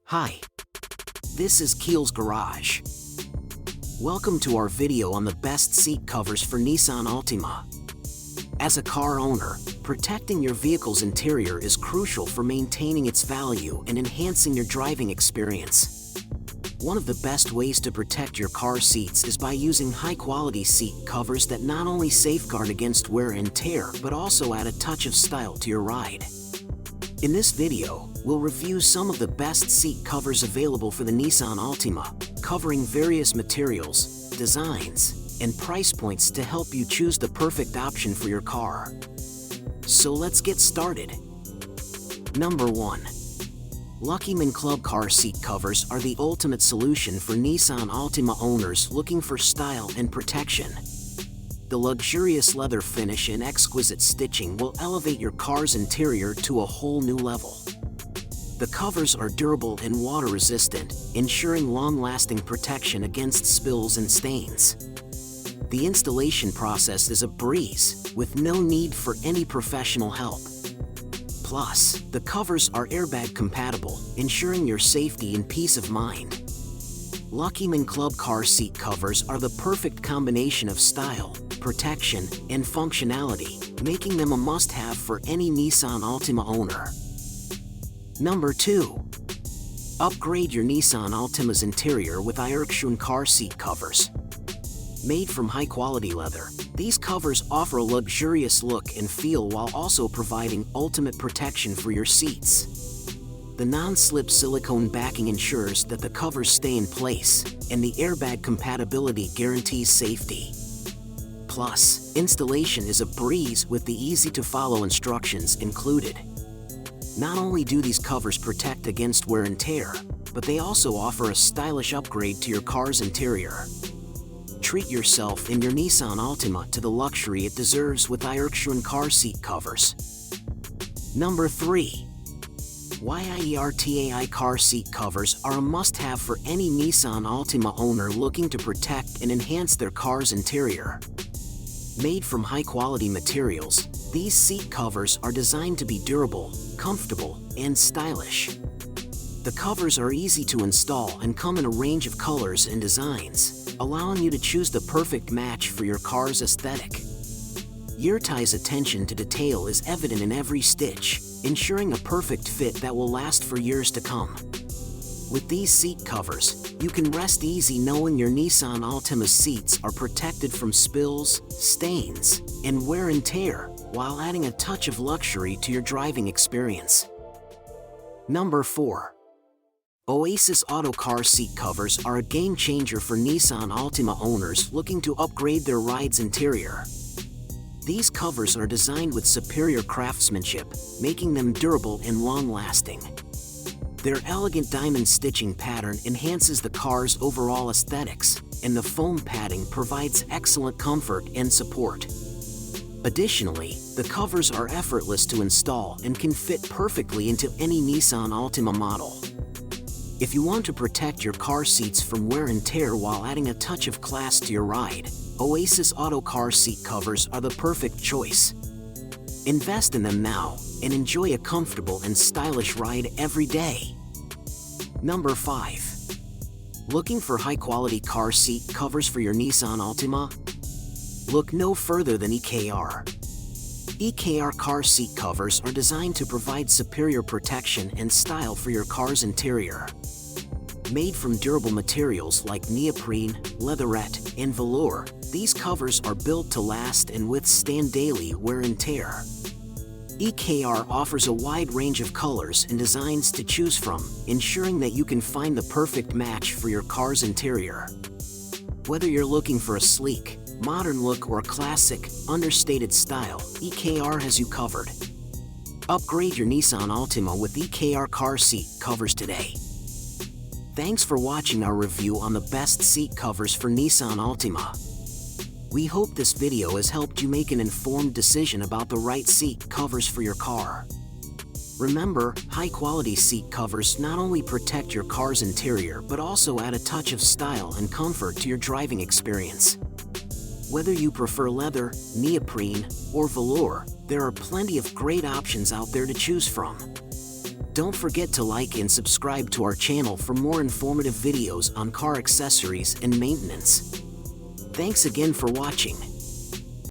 Hi, this is Keel's Garage. Welcome to our video on the best seat covers for Nissan Altima. As a car owner, protecting your vehicle's interior is crucial for maintaining its value and enhancing your driving experience. One of the best ways to protect your car seats is by using high-quality seat covers that not only safeguard against wear and tear, but also add a touch of style to your ride. In this video, we'll review some of the best seat covers available for the Nissan Altima, covering various materials, designs, and price points to help you choose the perfect option for your car. So let's get started. Number 1. Luckyman Club car seat covers are the ultimate solution for Nissan Altima owners looking for style and protection. The luxurious leather finish and exquisite stitching will elevate your car's interior to a whole new level. The covers are durable and water-resistant, ensuring long-lasting protection against spills and stains. The installation process is a breeze, with no need for any professional help. Plus, the covers are airbag compatible, ensuring your safety and peace of mind. Luckyman Club car seat covers are the perfect combination of style, protection, and functionality, making them a must-have for any Nissan Altima owner. Number 2. Upgrade your Nissan Altima's interior with Untitled car seat covers. Made from high-quality leather, these covers offer a luxurious look and feel while also providing ultimate protection for your seats. The non-slip silicone backing ensures that the covers stay in place, and the airbag compatibility guarantees safety. Plus, installation is a breeze with the easy-to-follow instructions included. Not only do these covers protect against wear and tear, but they also offer a stylish upgrade to your car's interior. Treat yourself and your Nissan Altima to the luxury it deserves with Untitled car seat covers. Number 3. Untitled car seat covers are a must-have for any Nissan Altima owner looking to protect and enhance their car's interior. Made from high-quality materials, these seat covers are designed to be durable, comfortable, and stylish. The covers are easy to install and come in a range of colors and designs, allowing you to choose the perfect match for your car's aesthetic. Yurtai's attention to detail is evident in every stitch, ensuring a perfect fit that will last for years to come. With these seat covers, you can rest easy knowing your Nissan Altima's seats are protected from spills, stains, and wear and tear, while adding a touch of luxury to your driving experience. Number 4. Oasis Auto car seat covers are a game changer for Nissan Altima owners looking to upgrade their ride's interior. These covers are designed with superior craftsmanship, making them durable and long-lasting. Their elegant diamond stitching pattern enhances the car's overall aesthetics, and the foam padding provides excellent comfort and support. Additionally, the covers are effortless to install and can fit perfectly into any Nissan Altima model. If you want to protect your car seats from wear and tear while adding a touch of class to your ride, Oasis Auto car seat covers are the perfect choice. Invest in them now and enjoy a comfortable and stylish ride every day. Number 5. Looking for high-quality car seat covers for your Nissan Altima? Look no further than EKR. EKR car seat covers are designed to provide superior protection and style for your car's interior. Made from durable materials like neoprene, leatherette, and velour, these covers are built to last and withstand daily wear and tear. EKR offers a wide range of colors and designs to choose from, ensuring that you can find the perfect match for your car's interior. Whether you're looking for a sleek, modern look or a classic, understated style, EKR has you covered. Upgrade your Nissan Altima with EKR car seat covers today. Thanks for watching our review on the best seat covers for Nissan Altima. We hope this video has helped you make an informed decision about the right seat covers for your car. Remember, high-quality seat covers not only protect your car's interior but also add a touch of style and comfort to your driving experience. Whether you prefer leather, neoprene, or velour, there are plenty of great options out there to choose from. Don't forget to like and subscribe to our channel for more informative videos on car accessories and maintenance. Thanks again for watching.